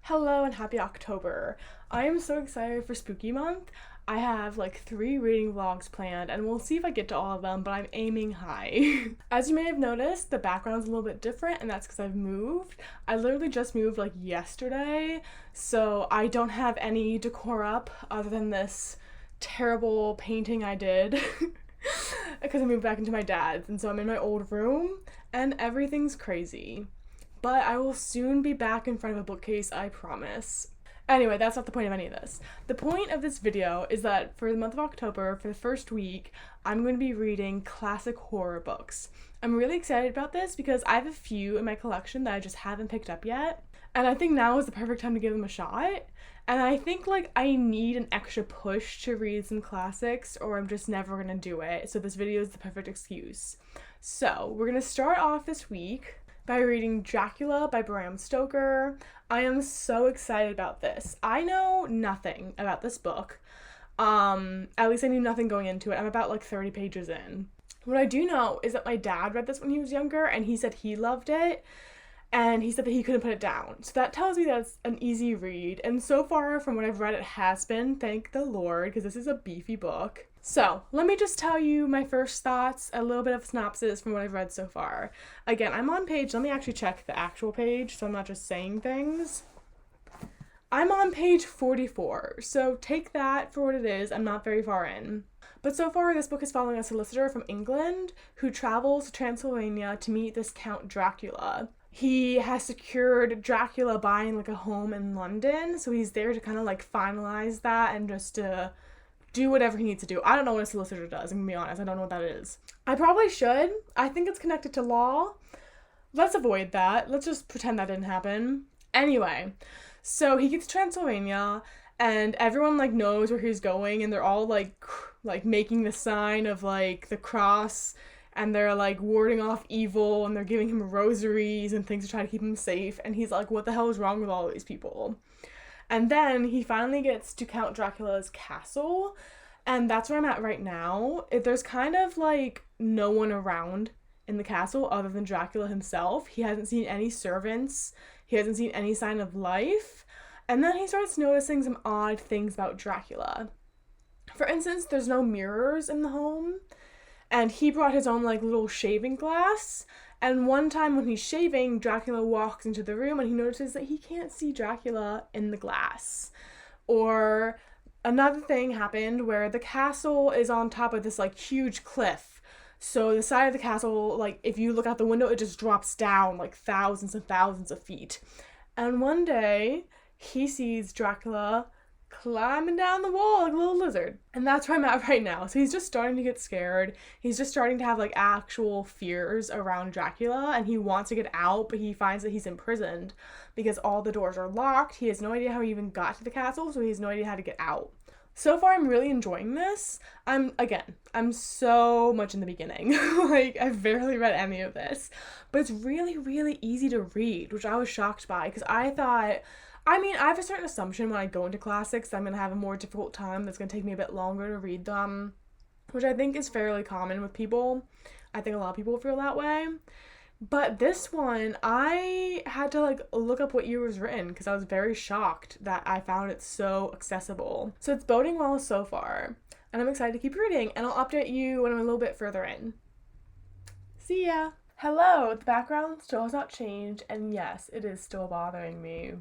Hello and happy October. I am so excited for Spooky Month. I have like 3 reading vlogs planned and we'll see if I get to all of them, but I'm aiming high. As you may have noticed, the background's a little bit different and that's because I've moved. I literally just moved like yesterday, so I don't have any decor up other than this terrible painting I did because I moved back into my dad's, and so I'm in my old room and everything's crazy. But I will soon be back in front of a bookcase, I promise. Anyway, that's not the point of any of this. The point of this video is that for the month of October, for the first week, I'm going to be reading classic horror books. I'm really excited about this because I have a few in my collection that I just haven't picked up yet. And I think now is the perfect time to give them a shot. And I think like I need an extra push to read some classics or I'm just never gonna do it. So this video is the perfect excuse. So we're gonna start off this week by reading Dracula by Bram Stoker. I am so excited about this. I know nothing about this book. At least I knew nothing going into it. I'm about like 30 pages in. What I do know is that my dad read this when he was younger and he said he loved it. And he said that he couldn't put it down. So that tells me that it's an easy read. And so far from what I've read, it has been, thank the Lord, because this is a beefy book. So let me just tell you my first thoughts, a little bit of synopsis from what I've read so far. Again, I'm on page, let me actually check the actual page so I'm not just saying things. I'm on page 44, so take that for what it is. I'm not very far in. But so far, this book is following a solicitor from England who travels to Transylvania to meet this Count Dracula. He has secured Dracula buying like a home in London, so he's there to kind of like finalize that and just to do whatever he needs to do. I don't know what a solicitor does, I'm gonna be honest. I don't know what that is. I probably should. I think it's connected to law. Let's avoid that. Let's just pretend that didn't happen. Anyway, so he gets to Transylvania and everyone like knows where he's going and they're all like making the sign of like the cross and they're like warding off evil and they're giving him rosaries and things to try to keep him safe, and he's like, what the hell is wrong with all these people? And then he finally gets to Count Dracula's castle, and that's where I'm at right now. There's kind of like no one around in the castle other than Dracula himself. He hasn't seen any servants. He hasn't seen any sign of life. And then he starts noticing some odd things about Dracula. For instance, there's no mirrors in the home, and he brought his own like little shaving glass. And one time when he's shaving, Dracula walks into the room and he notices that he can't see Dracula in the glass. Or another thing happened where the castle is on top of this like huge cliff. So the side of the castle, like if you look out the window, it just drops down like thousands and thousands of feet. And one day he sees Dracula climbing down the wall like a little lizard. And that's where I'm at right now. So he's just starting to get scared. He's just starting to have like actual fears around Dracula and he wants to get out, but he finds that he's imprisoned because all the doors are locked. He has no idea how he even got to the castle, so he has no idea how to get out. So far, I'm really enjoying this. I'm so much in the beginning. Like, I've barely read any of this. But it's really, really easy to read, which I was shocked by because I thought, I have a certain assumption when I go into classics that I'm going to have a more difficult time, that's going to take me a bit longer to read them, which I think is fairly common with people. I think a lot of people feel that way. But this one, I had to like look up what year it was written because I was very shocked that I found it so accessible. So it's boding well so far, and I'm excited to keep reading, and I'll update you when I'm a little bit further in. See ya! Hello! The background still has not changed, and yes, it is still bothering me.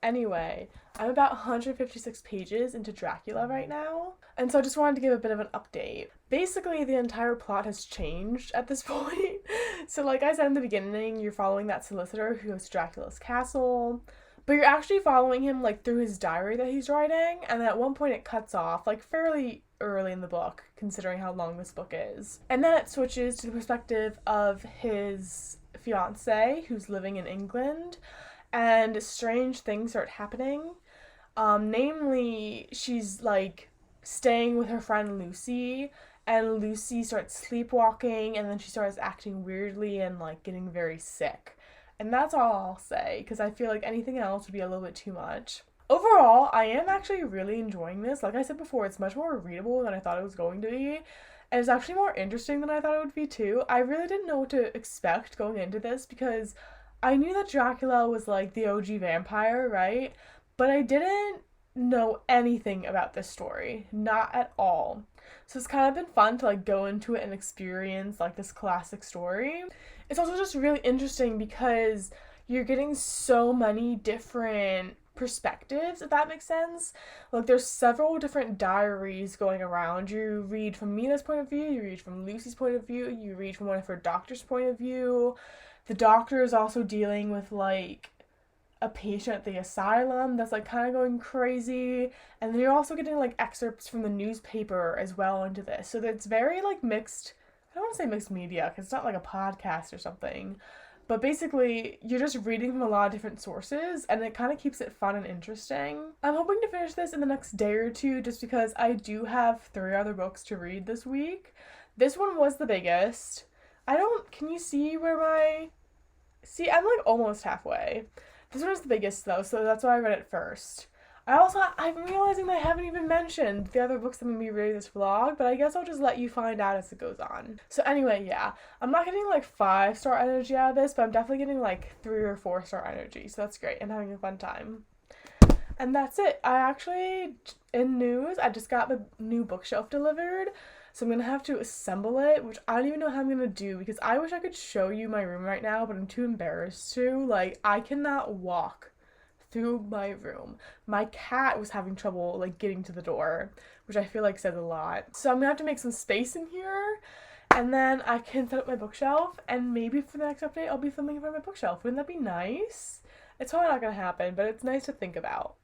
Anyway, I'm about 156 pages into Dracula right now, and so I just wanted to give a bit of an update. Basically, the entire plot has changed at this point. So like I said in the beginning, you're following that solicitor who goes to Dracula's castle, but you're actually following him like through his diary that he's writing, and at one point it cuts off like fairly early in the book, considering how long this book is. And then it switches to the perspective of his fiancée, who's living in England, and strange things start happening. Namely, she's like staying with her friend Lucy, and Lucy starts sleepwalking, and then she starts acting weirdly and like getting very sick. And that's all I'll say, because I feel like anything else would be a little bit too much. Overall, I am actually really enjoying this. Like I said before, it's much more readable than I thought it was going to be. And it's actually more interesting than I thought it would be too. I really didn't know what to expect going into this because I knew that Dracula was like the OG vampire, right? But I didn't know anything about this story. Not at all. So it's kind of been fun to like go into it and experience like this classic story. It's also just really interesting because you're getting so many different perspectives, if that makes sense. Like there's several different diaries going around. You read from Mina's point of view, you read from Lucy's point of view, you read from one of her doctor's point of view. The doctor is also dealing with like a patient at the asylum that's like kind of going crazy, and then you're also getting like excerpts from the newspaper as well into this, so it's very like mixed. I don't want to say mixed media because it's not like a podcast or something, but basically you're just reading from a lot of different sources, and it kind of keeps it fun and interesting. I'm hoping to finish this in the next day or two just because I do have 3 other books to read this week. This one was the biggest. Can you see where I'm like almost halfway. This one is the biggest though, so that's why I read it first. I'm realizing that I haven't even mentioned the other books that I'm going to be reading this vlog, but I guess I'll just let you find out as it goes on. So anyway, yeah, I'm not getting like 5-star energy out of this, but I'm definitely getting like 3 or 4-star energy, so that's great. I'm having a fun time. And that's it. In news, I just got the new bookshelf delivered, so I'm going to have to assemble it, which I don't even know how I'm going to do because I wish I could show you my room right now, but I'm too embarrassed to. Like, I cannot walk through my room. My cat was having trouble like getting to the door, which I feel like says a lot. So I'm gonna have to make some space in here, and then I can set up my bookshelf, and maybe for the next update I'll be filming in front of my bookshelf. Wouldn't that be nice? It's probably not gonna happen, but it's nice to think about.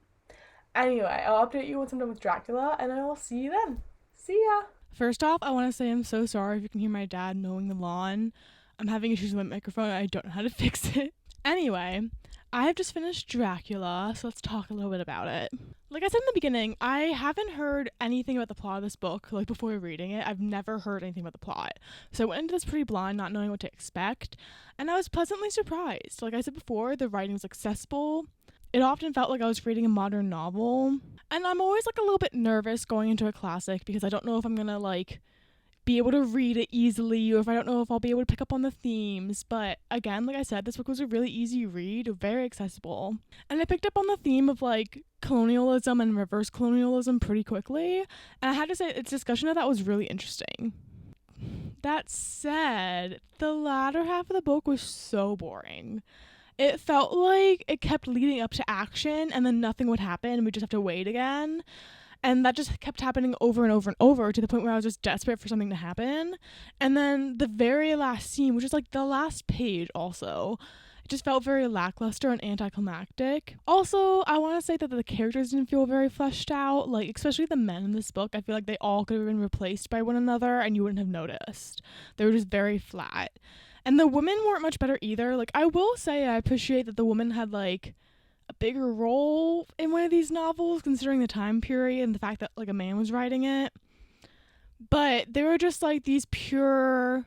Anyway, I'll update you once I'm done with Dracula, and I'll see you then. See ya! First off, I want to say I'm so sorry if you can hear my dad mowing the lawn. I'm having issues with my microphone, and I don't know how to fix it. Anyway, I have just finished Dracula, so let's talk a little bit about it. Like I said in the beginning, I haven't heard anything about the plot of this book, like before reading it. I've never heard anything about the plot. So I went into this pretty blind, not knowing what to expect, and I was pleasantly surprised. Like I said before, the writing was accessible. It often felt like I was reading a modern novel. And I'm always like a little bit nervous going into a classic because I don't know if I'm gonna like be able to read it easily, or if I don't know if I'll be able to pick up on the themes. But again, like I said, this book was a really easy read, very accessible. And I picked up on the theme of like colonialism and reverse colonialism pretty quickly. And I had to say, its discussion of that was really interesting. That said, the latter half of the book was so boring. It felt like it kept leading up to action and then nothing would happen and we just have to wait again. And that just kept happening over and over and over to the point where I was just desperate for something to happen. And then the very last scene, which is like the last page also, it just felt very lackluster and anticlimactic. Also, I want to say that the characters didn't feel very fleshed out, like especially the men in this book. I feel like they all could have been replaced by one another and you wouldn't have noticed. They were just very flat. And the women weren't much better either. Like, I will say I appreciate that the woman had like a bigger role in one of these novels, considering the time period and the fact that like a man was writing it. But they were just like these pure,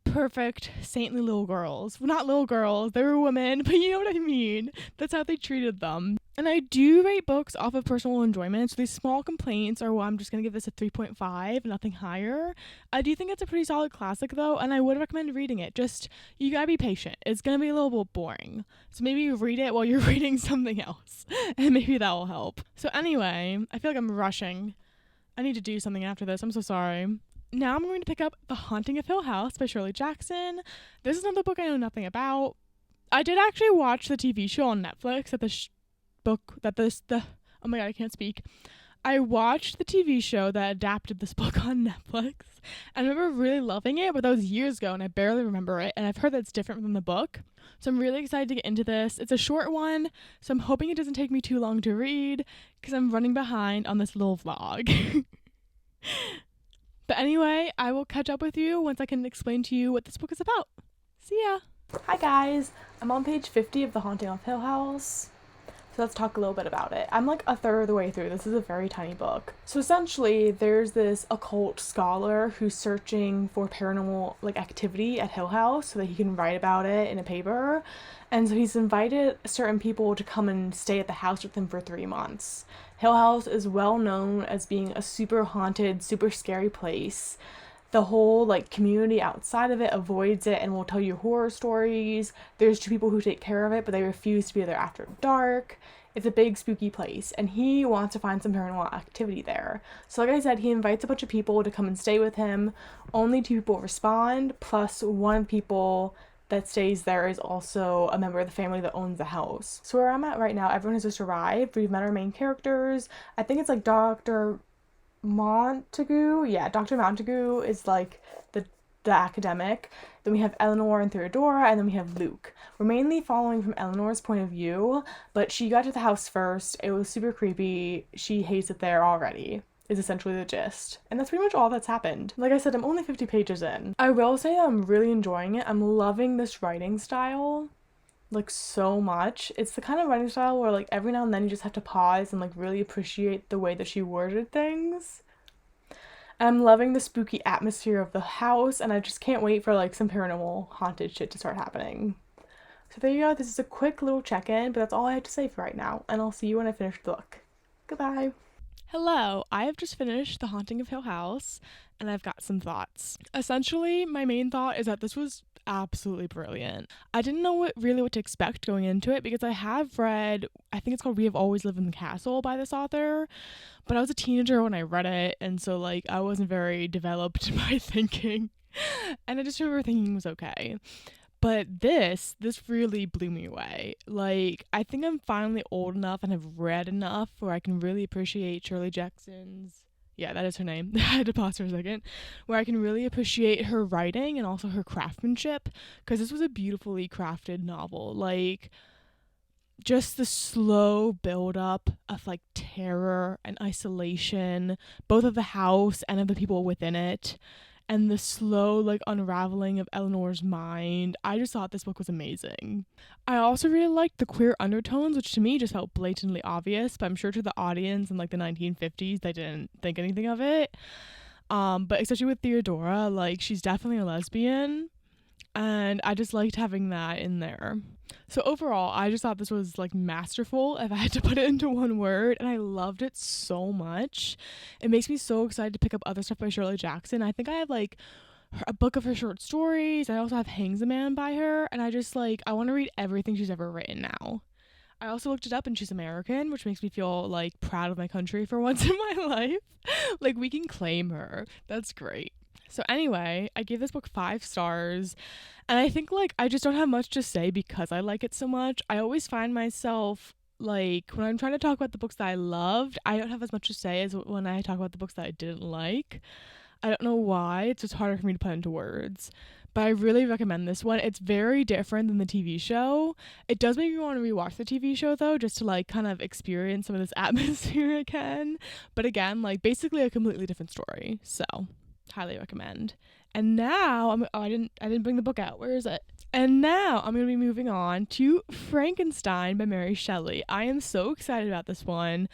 perfect, saintly little girls. Well, not little girls, they were women, but you know what I mean. That's how they treated them. And I do rate books off of personal enjoyment, so these small complaints are, well, I'm just going to give this a 3.5, nothing higher. I do think it's a pretty solid classic, though, and I would recommend reading it. Just, you gotta be patient. It's going to be a little bit boring. So maybe you read it while you're reading something else, and maybe that will help. So anyway, I feel like I'm rushing. I need to do something after this. I'm so sorry. Now I'm going to pick up The Haunting of Hill House by Shirley Jackson. This is another book I know nothing about. I did actually watch the TV show on Netflix oh my god, I can't speak. I watched the TV show that adapted this book on Netflix, and I remember really loving it, but that was years ago, and I barely remember it, and I've heard that it's different from the book, so I'm really excited to get into this. It's a short one, so I'm hoping it doesn't take me too long to read, because I'm running behind on this little vlog. But anyway, I will catch up with you once I can explain to you what this book is about. See ya! Hi guys! I'm on page 50 of The Haunting of Hill House. So let's talk a little bit about it. I'm like a third of the way through. This is a very tiny book. So essentially, there's this occult scholar who's searching for paranormal like activity at Hill House so that he can write about it in a paper. And so he's invited certain people to come and stay at the house with him for 3 months. Hill House is well known as being a super haunted, super scary place. The whole like community outside of it avoids it and will tell you horror stories. There's two people who take care of it, but they refuse to be there after dark. It's a big spooky place, and he wants to find some paranormal activity there. So like I said, he invites a bunch of people to come and stay with him. Only 2 people respond, plus one of the people that stays there is also a member of the family that owns the house. So where I'm at right now, everyone has just arrived. We've met our main characters. I think it's like Dr. Montague. Yeah, Dr. Montague is like the academic. Then we have Eleanor and Theodora, and then we have Luke. We're mainly following from Eleanor's point of view, but she got to the house first. It was super creepy. She hates it there already, is essentially the gist. And that's pretty much all that's happened. Like I said, I'm only 50 pages in. I will say that I'm really enjoying it. I'm loving this writing style, like, so much. It's the kind of writing style where, like, every now and then you just have to pause and, like, really appreciate the way that she worded things. And I'm loving the spooky atmosphere of the house, and I just can't wait for, like, some paranormal haunted shit to start happening. So there you go. This is a quick little check-in, but that's all I have to say for right now, and I'll see you when I finish the book. Goodbye. Hello, I have just finished The Haunting of Hill House, and I've got some thoughts. Essentially, my main thought is that this was absolutely brilliant. I didn't know what to expect going into it, because I have read, I think it's called We Have Always Lived in the Castle by this author, but I was a teenager when I read it, and so, like, I wasn't very developed in my thinking, and I just remember thinking it was okay. But this really blew me away. Like, I think I'm finally old enough and have read enough where I can really appreciate Shirley Jackson's, yeah, that is her name. I had to pause for a second. Where I can really appreciate her writing and also her craftsmanship, because this was a beautifully crafted novel. Like, just the slow build up of, like, terror and isolation, both of the house and of the people within it, and the slow, like, unraveling of Eleanor's mind. I just thought this book was amazing. I also really liked the queer undertones, which to me just felt blatantly obvious, but I'm sure to the audience in, like, the 1950s, they didn't think anything of it. But especially with Theodora, like, she's definitely a lesbian, and I just liked having that in there. So overall, I just thought this was, like, masterful, if I had to put it into one word, and I loved it so much. It makes me so excited to pick up other stuff by Shirley Jackson. I think I have, like, a book of her short stories. I also have Hangs a Man by her, and I just, like, I want to read everything she's ever written now. I also looked it up, and she's American, which makes me feel, like, proud of my country for once in my life. Like, we can claim her. That's great. So anyway, I gave this book 5 stars, and I think, like, I just don't have much to say because I like it so much. I always find myself, like, when I'm trying to talk about the books that I loved, I don't have as much to say as when I talk about the books that I didn't like. I don't know why. It's just harder for me to put into words. But I really recommend this one. It's very different than the TV show. It does make me want to rewatch the TV show, though, just to, like, kind of experience some of this atmosphere again. But again, like, basically a completely different story. So highly recommend. And now I didn't bring the book out. Where is it? And now I'm going to be moving on to Frankenstein by Mary Shelley. I am so excited about this one.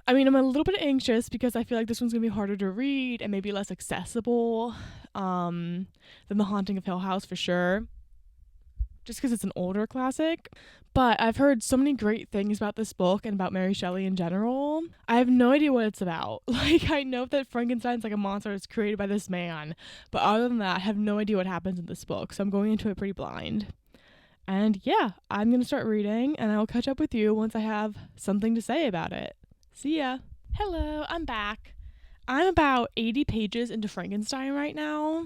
I mean, I'm a little bit anxious because I feel like this one's going to be harder to read and maybe less accessible than The Haunting of Hill House for sure, just because it's an older classic. But I've heard so many great things about this book and about Mary Shelley in general. I have no idea what it's about. Like, I know that Frankenstein's like a monster that's created by this man, but other than that, I have no idea what happens in this book, so I'm going into it pretty blind. And yeah, I'm going to start reading, and I'll catch up with you once I have something to say about it. See ya! Hello, I'm back. I'm about 80 pages into Frankenstein right now,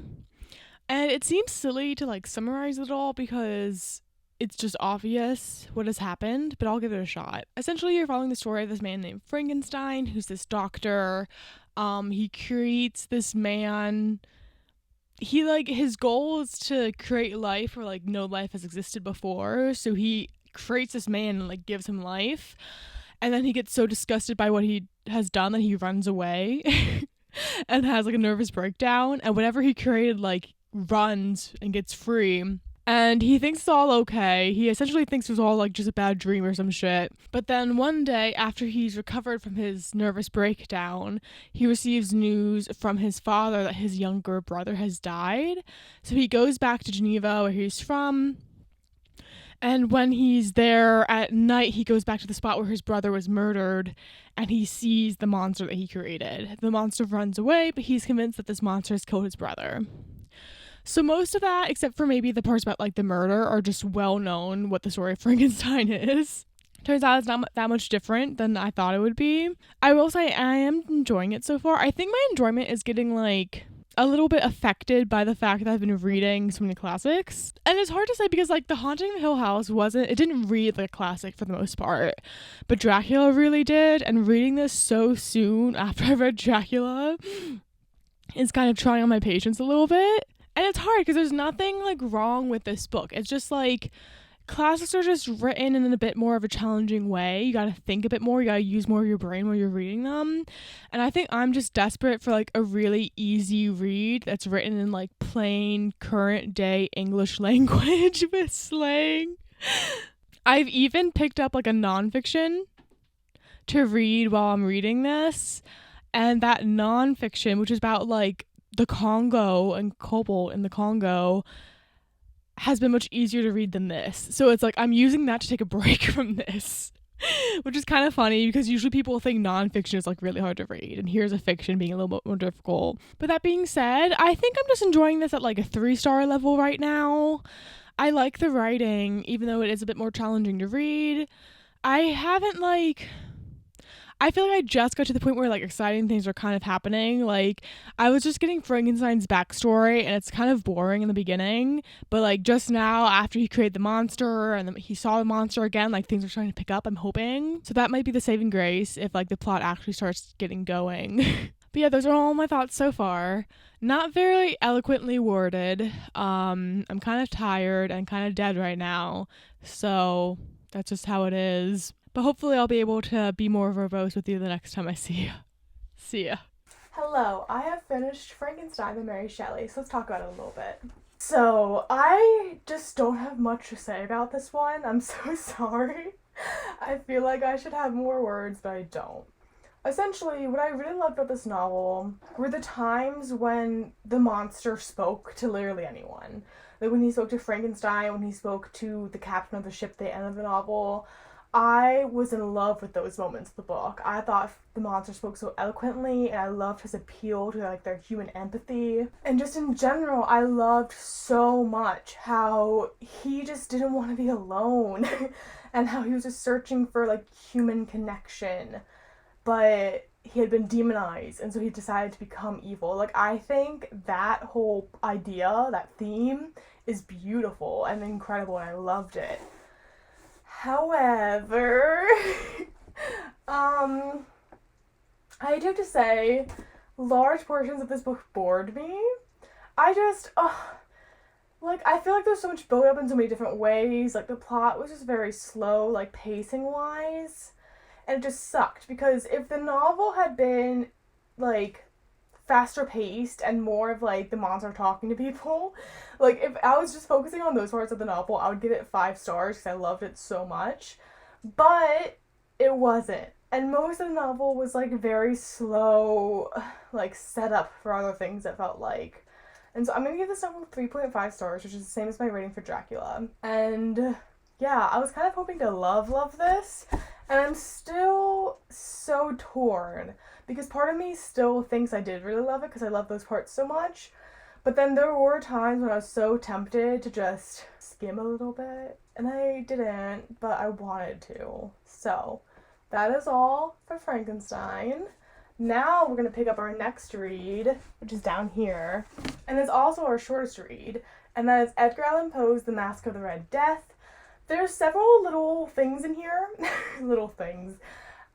and it seems silly to, like, summarize it all because it's just obvious what has happened, but I'll give it a shot. Essentially, you're following the story of this man named Frankenstein, who's this doctor. He creates this man. He, like, his goal is to create life where, like, no life has existed before. So he creates this man and, like, gives him life. And then he gets so disgusted by what he has done that he runs away and has, like, a nervous breakdown. And whatever he created, like, runs and gets free. And he thinks it's all okay. He essentially thinks it was all, like, just a bad dream or some shit. But then one day, after he's recovered from his nervous breakdown, he receives news from his father that his younger brother has died. So he goes back to Geneva, where he's from, And when he's there at night, he goes back to the spot where his brother was murdered and he sees the monster that he created. The monster runs away, but he's convinced that this monster has killed his brother. So most of that, except for maybe the parts about like the murder, are just well known what the story of Frankenstein is. Turns out it's not that much different than I thought it would be. I will say I am enjoying it so far. I think my enjoyment is getting like a little bit affected by the fact that I've been reading so many classics. And it's hard to say because like The Haunting of Hill House it didn't read like a classic for the most part. But Dracula really did, and reading this so soon after I read Dracula is kind of trying on my patience a little bit. And it's hard because there's nothing like wrong with this book. It's just like classics are just written in a bit more of a challenging way. You gotta think a bit more. You gotta use more of your brain while you're reading them. And I think I'm just desperate for like a really easy read that's written in like plain current day English language with slang. I've even picked up like a nonfiction to read while I'm reading this. And that nonfiction, which is about like the Congo and cobalt in the Congo, has been much easier to read than this. So it's like I'm using that to take a break from this, which is kind of funny because usually people think nonfiction is like really hard to read, and here's a fiction being a little bit more difficult. But that being said, I think I'm just enjoying this at like a 3-star level right now. I like the writing, even though it is a bit more challenging to read. I feel like I just got to the point where like exciting things are kind of happening. Like I was just getting Frankenstein's backstory and it's kind of boring in the beginning, but like just now after he created the monster and then he saw the monster again, like things are starting to pick up, I'm hoping. So that might be the saving grace if like the plot actually starts getting going. But yeah, those are all my thoughts so far. Not very eloquently worded. I'm kind of tired and kind of dead right now. So that's just how it is. But hopefully I'll be able to be more verbose with you the next time I see you. See ya. Hello, I have finished Frankenstein by Mary Shelley, so let's talk about it a little bit. So, I just don't have much to say about this one. I'm so sorry. I feel like I should have more words, but I don't. Essentially, what I really loved about this novel were the times when the monster spoke to literally anyone. Like when he spoke to Frankenstein, when he spoke to the captain of the ship at the end of the novel. I was in love with those moments of the book. I thought the monster spoke so eloquently, and I loved his appeal to like their human empathy. And just in general, I loved so much how he just didn't want to be alone and how he was just searching for like human connection. But he had been demonized, and so he decided to become evil. Like, I think that whole idea, that theme, is beautiful and incredible, and I loved it. However, I do have to say, large portions of this book bored me. I feel like there's so much build up in so many different ways. Like, the plot was just very slow, like, pacing-wise. And it just sucked, because if the novel had been, like, faster paced and more of like the monster talking to people, like if I was just focusing on those parts of the novel, I would give it 5 stars because I loved it so much. But it wasn't, and most of the novel was like very slow, like setup for other things, it felt like. And so I'm gonna give this novel 3.5 stars, which is the same as my rating for Dracula. And yeah, I was kind of hoping to love this, and I'm still so torn because part of me still thinks I did really love it because I love those parts so much. But then there were times when I was so tempted to just skim a little bit, and I didn't, but I wanted to. So that is all for Frankenstein. Now we're going to pick up our next read, which is down here, and it's also our shortest read, and that is Edgar Allan Poe's The Masque of the Red Death. There's several little things in here. Little things.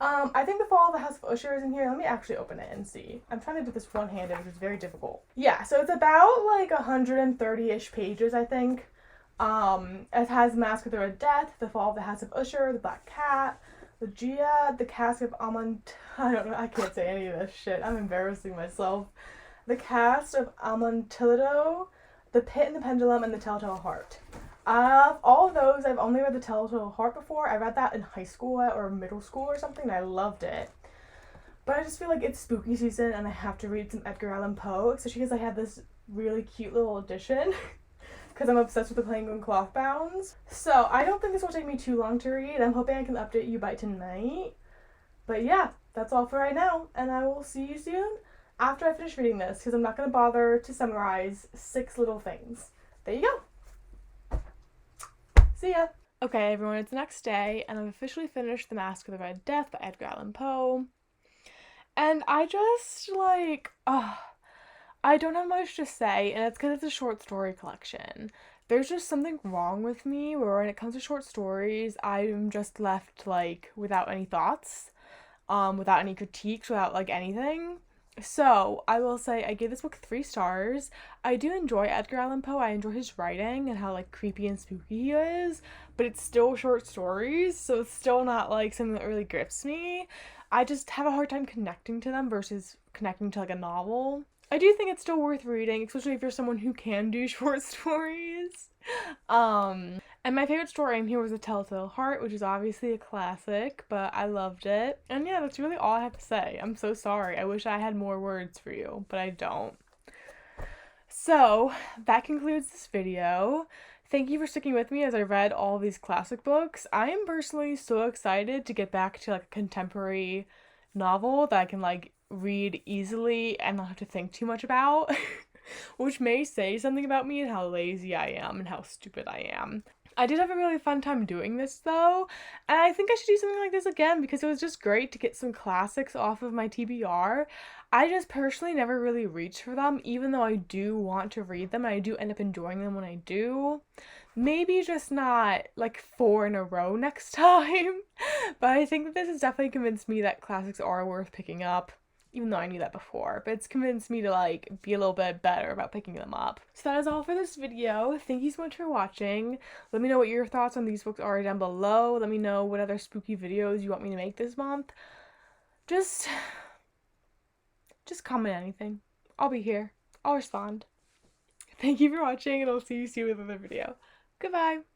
I think The Fall of the House of Usher is in here. Let me actually open it and see. I'm trying to do this one-handed, which is very difficult. Yeah, so it's about like 130-ish pages, I think. It has Masque of the Red Death, The Fall of the House of Usher, The Black Cat, Ligeia, The Cask of I don't know, I can't say any of this shit. I'm embarrassing myself. The Cast of Amontillado, The Pit and the Pendulum, and The Telltale Heart. All of those, I've only read The Telltale Heart before. I read that in high school or middle school or something, and I loved it. But I just feel like it's spooky season, and I have to read some Edgar Allan Poe, especially because I had this really cute little edition. because I'm obsessed with the Penguin cloth bounds. So I don't think this will take me too long to read. I'm hoping I can update you by tonight. But yeah, that's all for right now, and I will see you soon after I finish reading this, because I'm not going to bother to summarize 6 little things. There you go. See ya. Okay, everyone, it's the next day, and I've officially finished The Mask of the Red Death by Edgar Allan Poe. And I just, like, I don't have much to say, and it's because it's a short story collection. There's just something wrong with me where when it comes to short stories, I'm just left, like, without any thoughts, without any critiques, without, like, anything. So, I will say I gave this book 3 stars. I do enjoy Edgar Allan Poe. I enjoy his writing and how, like, creepy and spooky he is, but it's still short stories, so it's still not, like, something that really grips me. I just have a hard time connecting to them versus connecting to, like, a novel. I do think it's still worth reading, especially if you're someone who can do short stories. And my favorite story in here was A Telltale Heart, which is obviously a classic, but I loved it. And yeah, that's really all I have to say. I'm so sorry. I wish I had more words for you, but I don't. So, that concludes this video. Thank you for sticking with me as I read all these classic books. I am personally so excited to get back to, like, a contemporary novel that I can, like, read easily and not have to think too much about. Which may say something about me and how lazy I am and how stupid I am. I did have a really fun time doing this though, and I think I should do something like this again because it was just great to get some classics off of my TBR. I just personally never really reach for them, even though I do want to read them and I do end up enjoying them when I do. Maybe just not like 4 in a row next time, but I think that this has definitely convinced me that classics are worth picking up. Even though I knew that before, but it's convinced me to, like, be a little bit better about picking them up. So that is all for this video. Thank you so much for watching. Let me know what your thoughts on these books are down below. Let me know what other spooky videos you want me to make this month. Just comment anything. I'll be here. I'll respond. Thank you for watching, and I'll see you soon with another video. Goodbye!